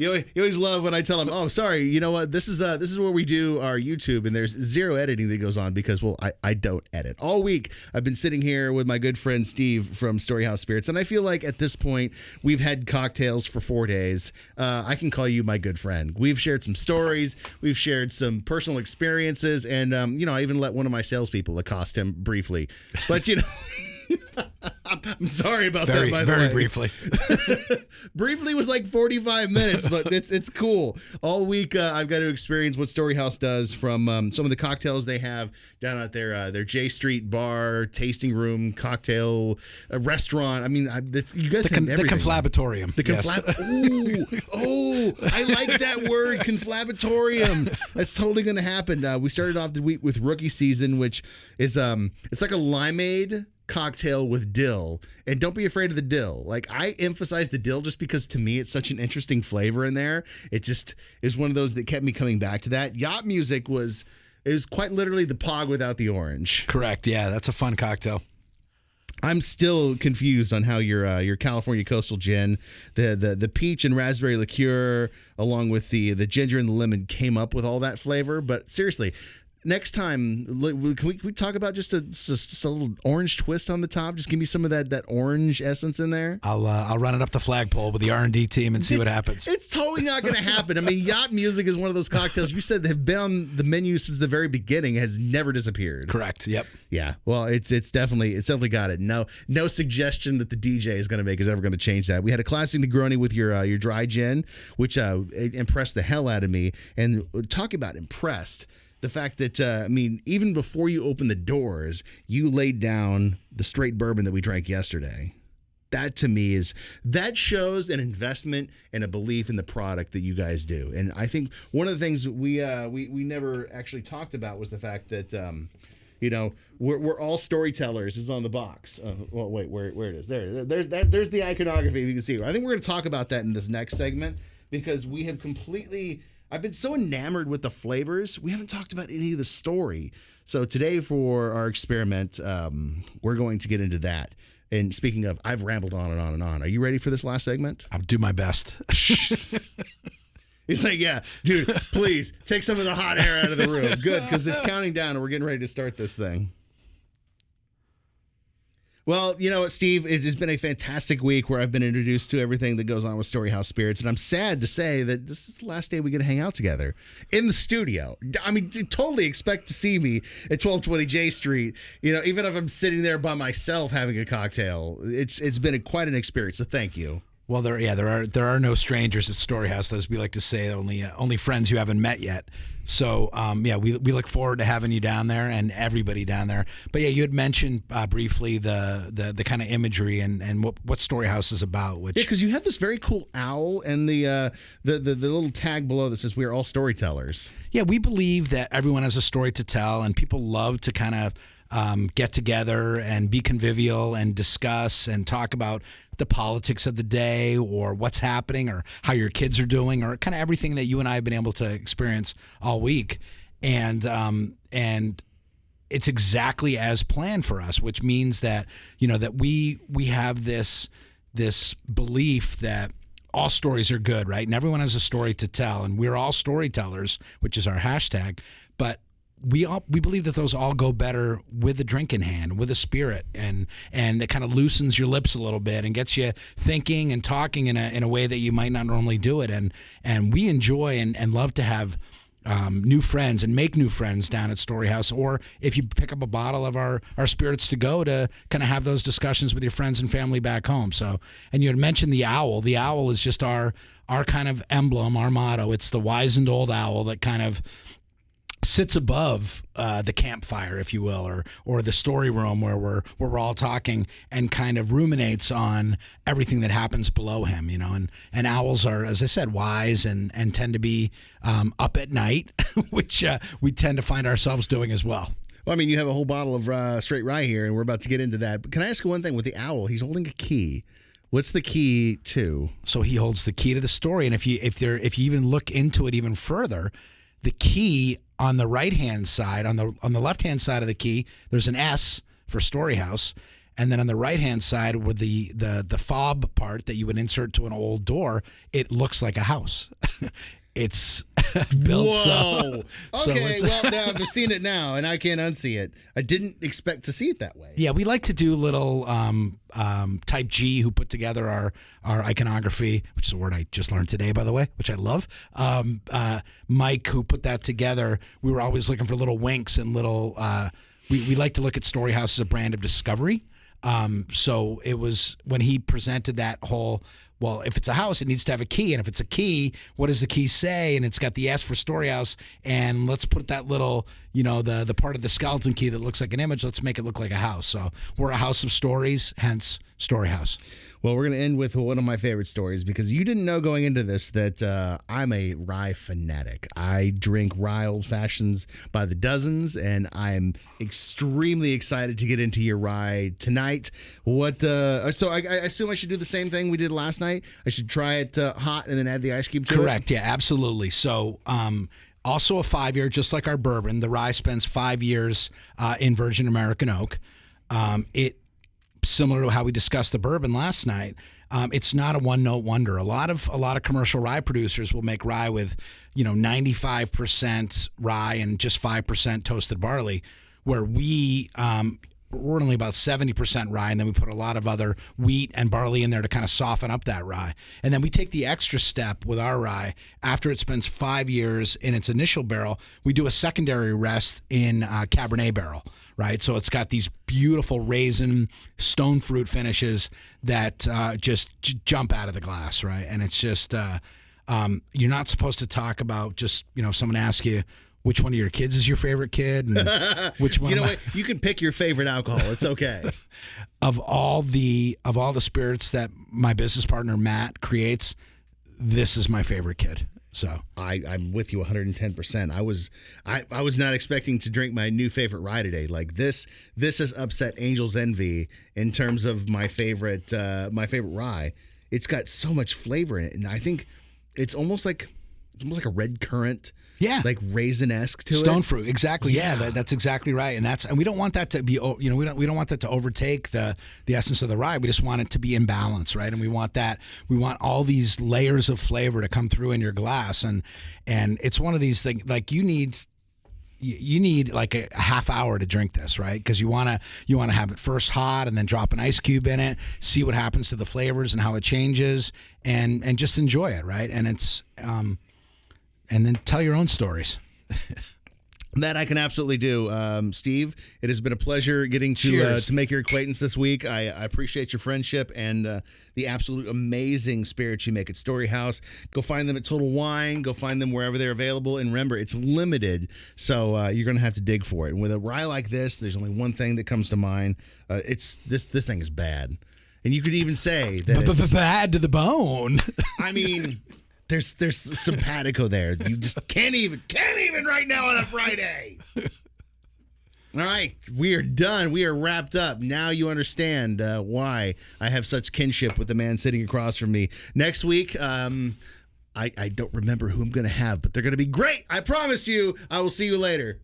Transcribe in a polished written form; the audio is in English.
You always love when I tell them, "Oh, sorry, you know what? This is where we do our YouTube, and there's zero editing that goes on because, well, I don't edit. All week I've been sitting here with my good friend Steve from Storyhouse Spirits, and I feel like at this point we've had cocktails for 4 days. I can call you my good friend. We've shared some stories, we've shared some personal experiences, and I even let one of my salespeople accost him briefly, but I'm sorry about that, by the way. Very briefly. Briefly was like 45 minutes, but it's cool. All week I've got to experience what Storyhouse does from some of the cocktails they have down at their J Street bar, tasting room, cocktail restaurant. I mean, you guys have everything. The conflabatorium. Oh, I like that word, conflabatorium. That's totally going to happen. We started off the week with Rookie Season, which is it's like a limeade cocktail with dill, and don't be afraid of the dill. Like, I emphasize the dill just because to me it's such an interesting flavor in there. It just is one of those that kept me coming back to that. Yacht Music is quite literally the pog without the orange. Correct. Yeah, that's a fun cocktail. I'm still confused on how your California Coastal Gin, the peach and raspberry liqueur, along with the ginger and the lemon, came up with all that flavor. But seriously, next time, can we talk about just a little orange twist on the top? Just give me some of that orange essence in there. I'll run it up the flagpole with the R&D team and see what happens. It's totally not going to happen. I mean, Yacht Music is one of those cocktails you said that have been on the menu since the very beginning, has never disappeared. Correct. Yep. Yeah. Well, it's definitely got it. No suggestion that the DJ is going to make is ever going to change that. We had a classic Negroni with your dry gin, which it impressed the hell out of me. And talk about impressed. The fact that, even before you opened the doors, you laid down the straight bourbon that we drank yesterday. That to me that shows an investment and a belief in the product that you guys do. And I think one of the things we never actually talked about was the fact that, we're all storytellers is on the box. Well, wait, where it is? There's the iconography, if you can see. I think we're going to talk about that in this next segment because we have I've been so enamored with the flavors, we haven't talked about any of the story. So today for our experiment, we're going to get into that. And speaking of, I've rambled on and on and on. Are you ready for this last segment? I'll do my best. He's like, yeah, dude, please take some of the hot air out of the room. Good, because it's counting down and we're getting ready to start this thing. Well, you know what, Steve, it has been a fantastic week where I've been introduced to everything that goes on with Storyhouse Spirits, and I'm sad to say that this is the last day we get to hang out together in the studio. I mean, totally expect to see me at 1220 J Street, even if I'm sitting there by myself having a cocktail. It's been quite an experience, so thank you. Well, there are no strangers at Storyhouse, as we like to say, only friends you haven't met yet. So, we look forward to having you down there and everybody down there. But yeah, you had mentioned briefly the kind of imagery and what Storyhouse is about. Which because you have this very cool owl and the little tag below that says we are all storytellers. Yeah, we believe that everyone has a story to tell, and people love to kind of get together and be convivial and discuss and talk about the politics of the day or what's happening or how your kids are doing or kind of everything that you and I have been able to experience all week. And it's exactly as planned for us, which means that, that we have this belief that all stories are good, right? And everyone has a story to tell, and we're all storytellers, which is our hashtag. But we believe that those all go better with a drink in hand, with a spirit, and it kind of loosens your lips a little bit and gets you thinking and talking in a way that you might not normally do it. And we enjoy and love to have new friends and make new friends down at Storyhouse, or if you pick up a bottle of our spirits to go to kind of have those discussions with your friends and family back home. So, and you had mentioned the owl. The owl is just our kind of emblem, our motto. It's the wizened old owl that kind of sits above the campfire, if you will, or the story room where we're all talking and kind of ruminates on everything that happens below him, and owls are, as I said, wise and tend to be up at night, which we tend to find ourselves doing as well. Well, I mean, you have a whole bottle of straight rye here, and we're about to get into that. But can I ask you one thing with the owl? He's holding a key. What's the key to? So he holds the key to the story, and if you even look into it even further, the key on the right-hand side, on the left-hand side of the key, there's an S for Storyhouse, And then on the right-hand side with the fob part that you would insert to an old door, it looks like a house. It's built Whoa. so Okay, it's, well, now I've seen it now, and I can't unsee it. I didn't expect to see it that way. yeah, we like to do little Type G who put together our iconography, which is a word I just learned today, by the way, which I love. Mike, who put that together, we were always looking for little winks and little. We like to look at Storyhouse as a brand of discovery. So it was when he presented that whole. Well, if it's a house, it needs to have a key. And if it's a key, what does the key say? And it's got the S for Storyhouse. And let's put that little, the part of the skeleton key that looks like an image, let's make it look like a house. So we're a house of stories, hence Storyhouse. Well, we're going to end with one of my favorite stories because you didn't know going into this that I'm a rye fanatic. I drink rye old fashions by the dozens, and I'm extremely excited to get into your rye tonight. So I assume I should do the same thing we did last night. I should try it hot and then add the ice cube to it. Correct. Yeah, absolutely. So, also a 5-year, just like our bourbon. The rye spends 5 years in virgin American oak. Similar to how we discussed the bourbon last night, it's not a one-note wonder. A lot of commercial rye producers will make rye with, 95% rye and just 5% toasted barley, where we're only about 70% rye, and then we put a lot of other wheat and barley in there to kind of soften up that rye. And then we take the extra step with our rye. After it spends 5 years in its initial barrel, we do a secondary rest in Cabernet barrel. Right, so it's got these beautiful raisin stone fruit finishes that just jump out of the glass, right? And it's just you're not supposed to talk about just if someone asks you which one of your kids is your favorite kid, and which one. What? You can pick your favorite alcohol. It's okay. Of all the spirits that my business partner Matt creates, this is my favorite kid. So I'm with you 110%. I was not expecting to drink my new favorite rye today. Like this has upset Angel's envy in terms of my favorite rye. It's got so much flavor in it, and I think it's almost like a red currant. Yeah, like raisin-esque to stone it. fruit, exactly. Yeah, that's exactly right. And we don't want that to be, we don't want that to overtake the essence of the rye. We just want it to be in balance, right? And we want all these layers of flavor to come through in your glass. And it's one of these things like you need like a half hour to drink this, right? Because you want to have it first hot and then drop an ice cube in it, see what happens to the flavors and how it changes, and just enjoy it, right? And it's and then tell your own stories. That I can absolutely do. Steve, it has been a pleasure getting to make your acquaintance this week. I appreciate your friendship and the absolute amazing spirits you make at Storyhouse. Go find them at Total Wine. Go find them wherever they're available. And remember, it's limited, so you're going to have to dig for it. And with a rye like this, there's only one thing that comes to mind. This thing is bad. And you could even say that it's bad to the bone. I mean... There's simpatico there. You just can't even right now on a Friday. All right, we are done. We are wrapped up. Now you understand why I have such kinship with the man sitting across from me. Next week, I don't remember who I'm going to have, but they're going to be great. I promise you. I will see you later.